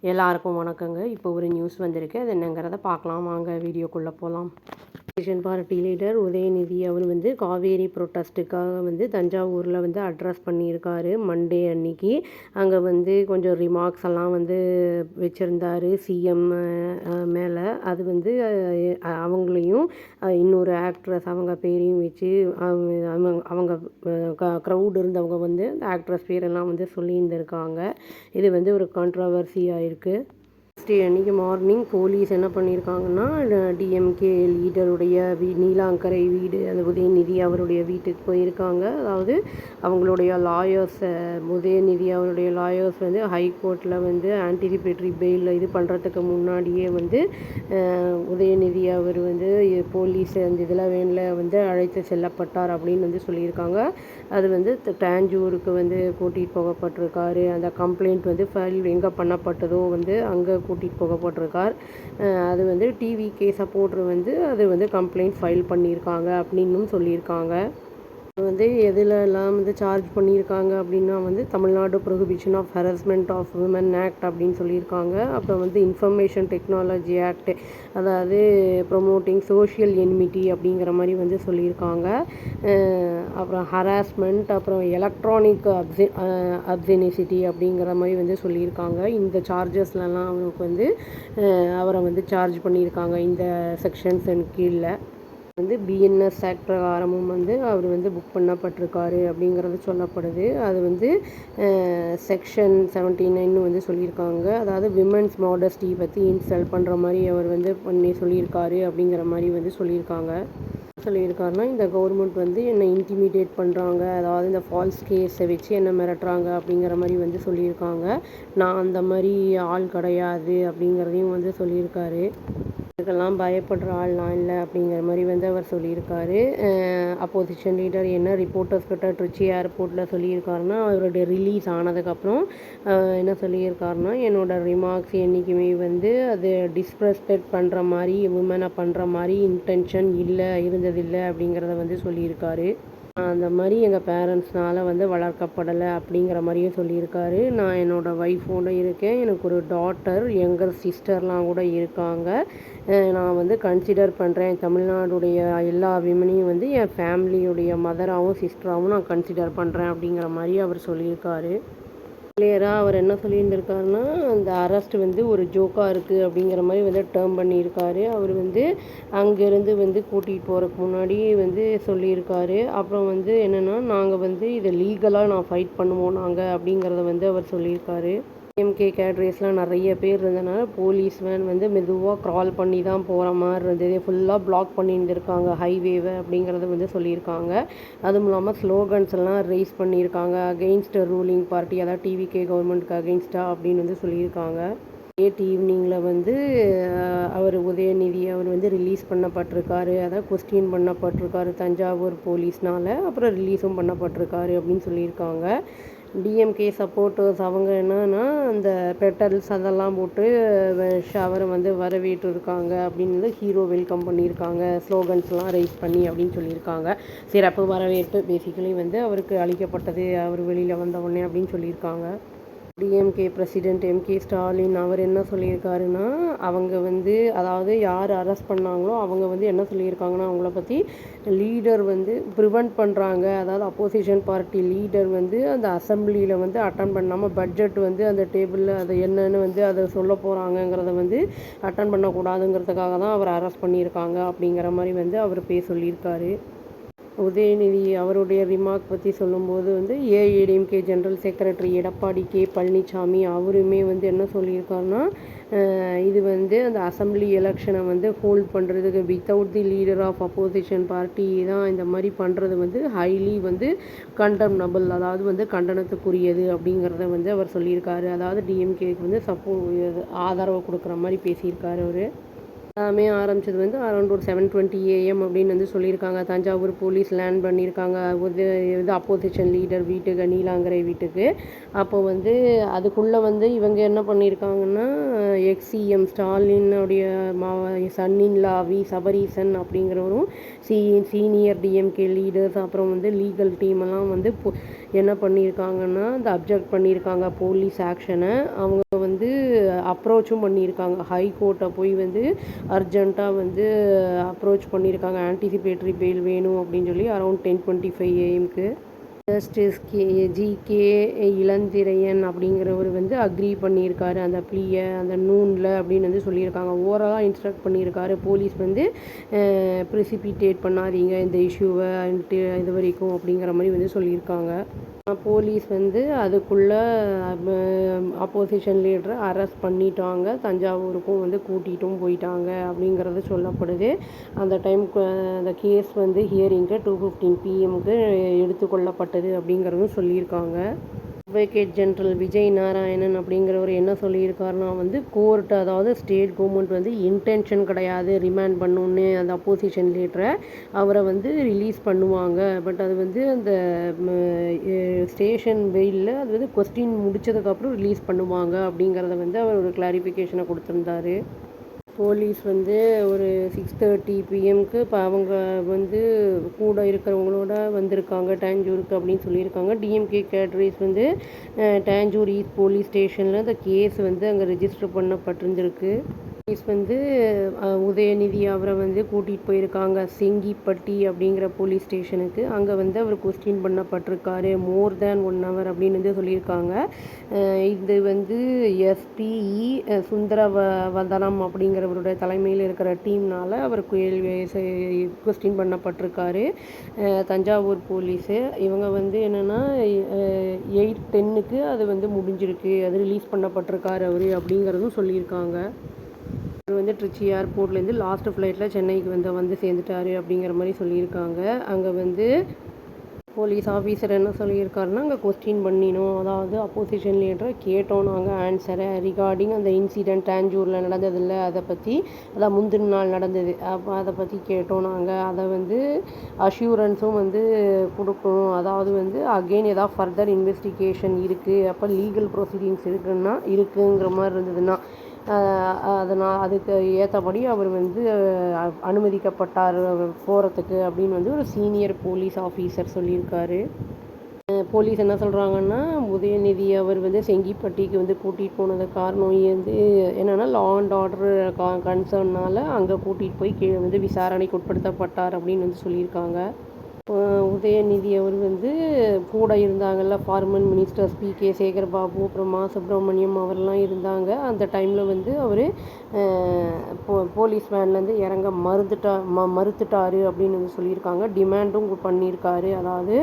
எல்லாருக்கும் வணக்கங்க. இப்போ ஒரு நியூஸ் வந்திருக்கு. அது என்னங்கிறத பார்க்கலாம் வாங்க. வீடியோக்குள்ளே போகலாம். ஆப்போசிஷன் பார்ட்டி லீடர் உதயநிதி அவர் காவேரி ப்ரொட்டஸ்ட்டுக்காக தஞ்சாவூரில் அட்ரஸ் பண்ணியிருக்காரு மண்டே அன்னைக்கு. அங்கே கொஞ்சம் ரிமார்க்ஸ் எல்லாம் வச்சுருந்தாரு சிஎம் மேலே. அது அவங்களையும் இன்னொரு ஆக்ட்ரஸ் அவங்க பேரையும் வச்சு அவங்க க்ரௌட் இருந்தவங்க அந்த ஆக்ட்ரஸ் பேரெல்லாம் சொல்லியிருந்திருக்காங்க. இது ஒரு கான்ட்ரவர்சியாக இருக்குது. நெக்ஸ்ட் அன்றைக்கி மார்னிங் போலீஸ் என்ன பண்ணியிருக்காங்கன்னா, டிஎம்கே லீடருடைய நீலாங்கரை வீடு, அந்த உதயநிதி அவருடைய வீட்டுக்கு போயிருக்காங்க. அதாவது அவங்களுடைய லாயர்ஸ், உதயநிதி அவருடைய லாயர்ஸ் ஹைகோர்ட்டில் ஆன்டிசிபேட்டரி பெயில் இது பண்ணுறதுக்கு முன்னாடியே உதயநிதி அவர் போலீஸ் அந்த இதில் வேனில் அழைத்து செல்லப்பட்டார் அப்படின்னு சொல்லியிருக்காங்க. அது தாஞ்சூருக்கு கூட்டிகிட்டு போகப்பட்டிருக்காரு. அந்த கம்ப்ளைண்ட் ஃபைல் எங்கே பண்ணப்பட்டதோ அங்கே கூட்டிகிட்டு போகப்பட்டிருக்கார். அது டிவிகே சப்போர்ட்ரு அது கம்ப்ளைண்ட் ஃபைல் பண்ணியிருக்காங்க அப்படின்னும் சொல்லியிருக்காங்க. எதுலெல்லாம் சார்ஜ் பண்ணியிருக்காங்க அப்படின்னா Tamil Nadu prohibition of harassment of women act அப்படின்னு சொல்லியிருக்காங்க. அப்புறம் இன்ஃபர்மேஷன் டெக்னாலஜி ஆக்ட், அதாவது ப்ரொமோட்டிங் சோஷியல் எனிமிட்டி அப்படிங்கிற மாதிரி சொல்லியிருக்காங்க. அப்புறம் ஹராஸ்மெண்ட், அப்புறம் எலக்ட்ரானிக் அப்செனிசிட்டி அப்படிங்கிற மாதிரி சொல்லியிருக்காங்க. இந்த சார்ஜஸ்லாம் அவருக்கு அவரை சார்ஜ் பண்ணியிருக்காங்க இந்த செக்ஷன்ஸ் கீழே. பிஎன்எஸ் ஆக்ட் பிரகாரமும் அவர் புக் பண்ணப்பட்டிருக்காரு அப்படிங்கிறது சொல்லப்படுது. அது செக்ஷன் 79 சொல்லியிருக்காங்க. அதாவது விமன்ஸ் மாடஸ்டி பற்றி இன்சல்ட் பண்ணுற மாதிரி அவர் பண்ணி சொல்லியிருக்காரு அப்படிங்கிற மாதிரி சொல்லியிருக்காங்க. சொல்லியிருக்காருன்னா, இந்த கவர்மெண்ட் என்னை இன்டிமிடேட் பண்ணுறாங்க, அதாவது இந்த ஃபால்ஸ் கேஸை வச்சு என்னை மிரட்டுறாங்க அப்படிங்கிற மாதிரி சொல்லியிருக்காங்க. நான் அந்த மாதிரி ஆள் கிடையாது அப்படிங்கிறதையும் சொல்லியிருக்காரு. இதுக்கெல்லாம் பயப்படுற ஆள் நான் இல்லை அப்படிங்கிற மாதிரி அவர் சொல்லியிருக்காரு. அப்போசிஷன் லீடர் என்ன ரிப்போர்ட்டர்ஸ்கிட்ட ட்ரிச்சி ஏர்போர்ட்டில் சொல்லியிருக்காருன்னா, அவருடைய ரிலீஸ் ஆனதுக்கப்புறம் என்ன சொல்லியிருக்காருன்னா, என்னோடய ரிமார்க்ஸ் என்றைக்குமே அது டிஸ்ரெஸ்பெக்ட் பண்ணுற மாதிரி, விமனை பண்ணுற மாதிரி இன்டென்ஷன் இருந்ததில்லை அப்படிங்கிறத சொல்லியிருக்காரு. அந்த மாதிரி எங்கள் பேரண்ட்ஸ்னால் வளர்க்கப்படலை அப்படிங்கிற மாதிரியும் சொல்லியிருக்காரு. நான் என்னோடய ஒய்ஃபோடு இருக்கேன். எனக்கு ஒரு டாட்டர், யங்கர் சிஸ்டர்லாம் கூட இருக்காங்க. நான் கன்சிடர் பண்ணுறேன் தமிழ்நாடுடைய எல்லா விமனையும் என் ஃபேமிலியுடைய மதராகவும் சிஸ்டராகவும் நான் கன்சிடர் பண்ணுறேன் அப்படிங்கிற மாதிரி அவர் சொல்லியிருக்காரு. கிளியராக அவர் என்ன சொல்லியிருந்திருக்காருன்னா, அந்த அரெஸ்ட் ஒரு ஜோக்காக இருக்குது அப்படிங்கிற மாதிரி டேர்ம் பண்ணியிருக்காரு. அவர் அங்கேருந்து கூட்டிகிட்டு போகிறதுக்கு முன்னாடி சொல்லியிருக்காரு. அப்புறம் என்னென்னா, நாங்கள் இதை லீகலாக நான் ஃபைட் பண்ணுவோம் நாங்கள் அப்படிங்கிறத அவர் சொல்லியிருக்காரு. டிஎம்கே கேட்ரேஸ்லாம் நிறைய பேர் இருந்தனால போலீஸ் வேன் மெதுவாக க்ரால் பண்ணி தான் போகிற மாதிரி இருந்தது. ஃபுல்லாக பிளாக் பண்ணியிருந்திருக்காங்க ஹைவேவை அப்படிங்கிறத சொல்லியிருக்காங்க. அதுவும் இல்லாமல் ஸ்லோகன்ஸ் எல்லாம் ரைஸ் பண்ணியிருக்காங்க. அகெயின்ஸ்ட் ரூலிங் பார்ட்டி, அதாவது டிவிகே கவர்மெண்ட்டுக்கு அகெயின்ஸ்டாக அப்படின்னு சொல்லியிருக்காங்க. லேட் ஈவினிங்கில் அவர் உதயநிதி அவர் ரிலீஸ் பண்ணப்பட்டிருக்காரு. அதாவது கொஸ்டின் பண்ணப்பட்டிருக்காரு தஞ்சாவூர் போலீஸ்னால். அப்புறம் ரிலீஸும் பண்ணப்பட்டிருக்காரு அப்படின்னு சொல்லியிருக்காங்க. டிஎம்கே சப்போர்ட்டர்ஸ் அவங்க என்னன்னா, அந்த பெட்டல்ஸ் அதெல்லாம் போட்டு அவரை வரவேற்றிருக்காங்க அப்படின்னு ஹீரோ வெல்கம் பண்ணியிருக்காங்க, ஸ்லோகன்ஸ்லாம் ரைஸ் பண்ணி அப்படின்னு சொல்லியிருக்காங்க. சிறப்பு வரவேற்பு பேசிக்கலி அவருக்கு அளிக்கப்பட்டது அவர் வெளியில் வந்த உடனே அப்படின்னு சொல்லியிருக்காங்க. டிஎம்கே பிரசிடெண்ட் எம்கே ஸ்டாலின் அவர் என்ன சொல்லியிருக்காருன்னா, அவங்க அதாவது யார் அரெஸ்ட் பண்ணாங்களோ அவங்க என்ன சொல்லியிருக்காங்கன்னா, அவங்கள பற்றி லீடர் ப்ரிவெண்ட் பண்ணுறாங்க. அதாவது அப்போசிஷன் பார்ட்டி லீடர் அந்த அசம்பிளியில் அட்டன் பண்ணாமல் பட்ஜெட் அந்த டேபிளில் அதை என்னென்னு அதை சொல்ல போகிறாங்கங்கிறத அட்டன் பண்ணக்கூடாதுங்கிறதுக்காக தான் அவர் அரெஸ்ட் பண்ணியிருக்காங்க அப்படிங்கிற மாதிரி அவர் சொல்லியிருக்காரு. உதயநிதி அவருடைய ரிமார்க் பற்றி சொல்லும்போது AIADMK general secretary Edappadi K Palaniswami அவருமே என்ன சொல்லியிருக்காருன்னா, இது அந்த அசம்பிளி எலெக்ஷனை ஹோல்ட் பண்ணுறதுக்கு without the leader of opposition party தான் இந்த மாதிரி பண்ணுறது ஹைலி கண்டம்னபிள், அதாவது கண்டனத்துக்குரியது அப்படிங்கிறத அவர் சொல்லியிருக்காரு. அதாவது டிஎம்கேக்கு ஆதரவு கொடுக்குற மாதிரி பேசியிருக்காரு அவர். எல்லாமே ஆரம்பிச்சது வந்து அரௌண்ட் ஒரு 7:20 AM அப்படின்னு வந்து சொல்லியிருக்காங்க. தஞ்சாவூர் போலீஸ் லேண்ட் பண்ணியிருக்காங்க. இது அப்போசிஷன் லீடர் வீட்டுக்கு, நீலாங்கரை வீட்டுக்கு. அப்போ வந்து அதுக்குள்ளே வந்து இவங்க என்ன பண்ணியிருக்காங்கன்னா, எக்ஸ்-சிஎம் ஸ்டாலினுடைய சன்-இன்-லா சபரீசன் அப்படிங்கிறவரும், சீனியர் டிஎம்கே லீடர்ஸ், அப்புறம் வந்து லீகல் டீம் எல்லாம் வந்து என்ன பண்ணியிருக்காங்கன்னா, இந்த அப்ஜெக்ட் பண்ணியிருக்காங்க போலீஸ் ஆக்ஷனை. அவங்க வந்து அப்ரோச்சும் பண்ணியிருக்காங்க. ஹை கோர்ட்டை போய் வந்து அர்ஜெண்ட்டாக வந்து அப்ரோச் பண்ணியிருக்காங்க. ஆன்டிசிபேட்டரி பெயில் வேணும் அப்படின்னு சொல்லி around 10:25 AM justice G K. Ilanthiraiyan அப்படிங்கிறவர் வந்து அக்ரி பண்ணியிருக்காரு அந்த ப்ளீயை, அந்த நூனில் அப்படின்னு வந்து சொல்லியிருக்காங்க. ஓவராலாக இன்ஸ்ட்ரக்ட் பண்ணியிருக்காரு போலீஸ் வந்து ப்ரிசிபிட்டேட் பண்ணாதீங்க இந்த இஷ்யூவை இது வரைக்கும் அப்படிங்கிற மாதிரி வந்து சொல்லியிருக்காங்க. போலீஸ் வந்து அதுக்குள்ளே அப்போசிஷன் லீடரை அரெஸ்ட் பண்ணிட்டாங்க. தஞ்சாவூருக்கும் வந்து கூட்டிகிட்டும் போயிட்டாங்க அப்படிங்கிறது சொல்லப்படுது. அந்த டைமுக்கு அந்த கேஸ் வந்து ஹியரிங்க்கு 2:15 PM எடுத்துக்கொள்ளப்பட்டது அப்படிங்கிறதும் சொல்லியிருக்காங்க. அட்வொகேட் ஜெனரல் விஜய் நாராயணன் அப்படிங்கிறவர் என்ன சொல்லியிருக்காருனா வந்து கோர்ட், அதாவது ஸ்டேட் கவர்மெண்ட் வந்து இன்டென்ஷன் கிடையாது ரிமாண்ட் பண்ணணுன்னு அந்த அப்போசிஷன் லீடரை, அவரை வந்து ரிலீஸ் பண்ணுவாங்க. பட் அது வந்து அந்த ஸ்டேஷன் வெயிலில் அது வந்து கொஸ்டின் முடித்ததுக்கப்புறம் ரிலீஸ் பண்ணுவாங்க அப்படிங்கிறத வந்து அவர் ஒரு கிளாரிஃபிகேஷனை கொடுத்துருந்தாரு. போலீஸ் வந்து ஒரு 6:30 PM இப்போ அவங்க வந்து கூட இருக்கிறவங்களோட வந்திருக்காங்க டேஞ்சூருக்கு அப்படின்னு சொல்லியிருக்காங்க. டிஎம்கே கேட்ரேஸ் வந்து டேஞ்சூர் ஈஸ்ட் போலீஸ் ஸ்டேஷனில் அந்த கேஸ் வந்து அங்கே ரெஜிஸ்டர் பண்ணப்பட்டிருந்திருக்கு. போலீஸ் வந்து உதயநிதி அவரை வந்து கூட்டிகிட்டு போயிருக்காங்க செங்கிப்பட்டி அப்படிங்கிற போலீஸ் ஸ்டேஷனுக்கு. அங்கே வந்து அவர் கொஸ்டின் பண்ணப்பட்டிருக்காரு மோர் தேன் 1 hour அப்படின்னு வந்து சொல்லியிருக்காங்க. இது வந்து எஸ்பிஇ சுந்தரவதனம் அப்படிங்கிறவருடைய தலைமையில் இருக்கிற டீம்னால் அவர் கொஸ்டின் பண்ணப்பட்டிருக்காரு. தஞ்சாவூர் போலீஸு இவங்க வந்து என்னென்னா 8:10 அது வந்து முடிஞ்சிருக்கு, அது ரிலீஸ் பண்ணப்பட்டிருக்காரு அவர் அப்படிங்கிறதும் சொல்லியிருக்காங்க. அவர் வந்து ட்ரிச்சி ஏர்போர்ட்லேருந்து லாஸ்ட் ஃப்ளைட்டில் சென்னைக்கு வந்து சேர்ந்துட்டாரு அப்படிங்கிற மாதிரி சொல்லியிருக்காங்க. அங்கே வந்து போலீஸ் ஆஃபீஸர் என்ன சொல்லியிருக்காருன்னா, அங்கே கொஸ்டின் பண்ணினோம், அதாவது அப்போசிஷன் லீடரை கேட்டோம் நாங்கள் ஆன்சரை ரிகார்டிங் அந்த இன்சிடெண்ட் டேஞ்சூரில் நடந்ததில்ல, அதை பற்றி, அதான் முந்தின நாள் நடந்தது, அப்போ அதை பற்றி கேட்டோம் நாங்கள். அதை வந்து அஷ்யூரன்ஸும் வந்து கொடுக்கணும், அதாவது வந்து அகெயின் ஏதாவது ஃபர்தர் இன்வெஸ்டிகேஷன் இருக்குது, அப்போ லீகல் ப்ரொசீடிங்ஸ் இருக்குங்கிற மாதிரி இருந்ததுன்னா அதனால் அதுக்கு ஏற்றபடி அவர் வந்து அனுமதிக்கப்பட்டார் போகிறதுக்கு அப்படின்னு வந்து ஒரு சீனியர் போலீஸ் ஆஃபீஸர் சொல்லியிருக்காரு. போலீஸ் என்ன சொல்கிறாங்கன்னா, உதயநிதி அவர் வந்து செங்கிப்பட்டிக்கு வந்து கூட்டிகிட்டு போனது காரணம் வந்து என்னென்னா லா அண்ட் ஆர்டர் கன்சர்னால் அங்கே கூட்டிகிட்டு போய் கீழே வந்து விசாரணைக்கு உட்படுத்தப்பட்டார் அப்படின்னு வந்து சொல்லியிருக்காங்க. உதயநிதி அவர் வந்து கூட இருந்தாங்கல்ல ஃபார்மர் மினிஸ்டர்ஸ் பி.கே. சேகர்பாபு, அப்புறம் மா. சுப்பிரமணியம் அவர்லாம் இருந்தாங்க. அந்த டைமில் வந்து அவர் போலீஸ் வேன்லேருந்து இறங்க மறுத்துட்டார் அப்படின்னு வந்து சொல்லியிருக்காங்க. டிமாண்டும் பண்ணியிருக்காரு, அதாவது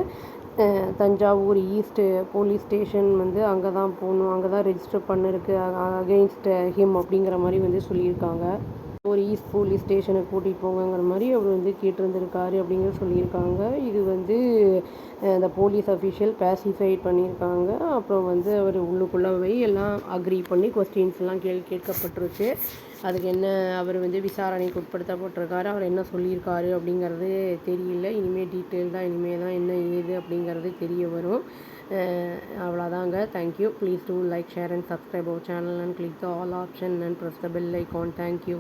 தஞ்சாவூர் ஈஸ்ட் போலீஸ் ஸ்டேஷன் வந்து அங்கே தான் போகணும், அங்கே தான் ரெஜிஸ்டர் பண்ணிருக்கு அகெயின்ஸ்ட் ஹிம் அப்படிங்கிற மாதிரி வந்து சொல்லியிருக்காங்க. ஒரு ஈஸ்ட் போலீஸ் ஸ்டேஷனுக்கு கூட்டிகிட்டு போங்கங்கிற மாதிரி அவர் வந்து கேட்டிருந்துருக்காரு அப்படிங்கிறது சொல்லியிருக்காங்க. இது வந்து அந்த போலீஸ் அஃபிஷியல் பேசிஃபைட் பண்ணியிருக்காங்க. அப்புறம் வந்து அவர் உள்ளுக்குள்ளே போய் எல்லாம் அக்ரி பண்ணி கொஸ்டின்ஸ்லாம் கேட்கப்பட்டிருக்கு. அதுக்கு என்ன அவர் வந்து விசாரணைக்கு உட்படுத்தப்பட்டிருக்காரு, அவர் என்ன சொல்லியிருக்காரு அப்படிங்கிறது தெரியல. இனிமேல் டீட்டெயில் தான், இனிமேல் தான் என்ன ஏது அப்படிங்கிறது தெரிய வரும். அவ்வளோதாங்க. Thank you. Please do like, share and subscribe our channel and click the all option and press the bell icon. Thank you.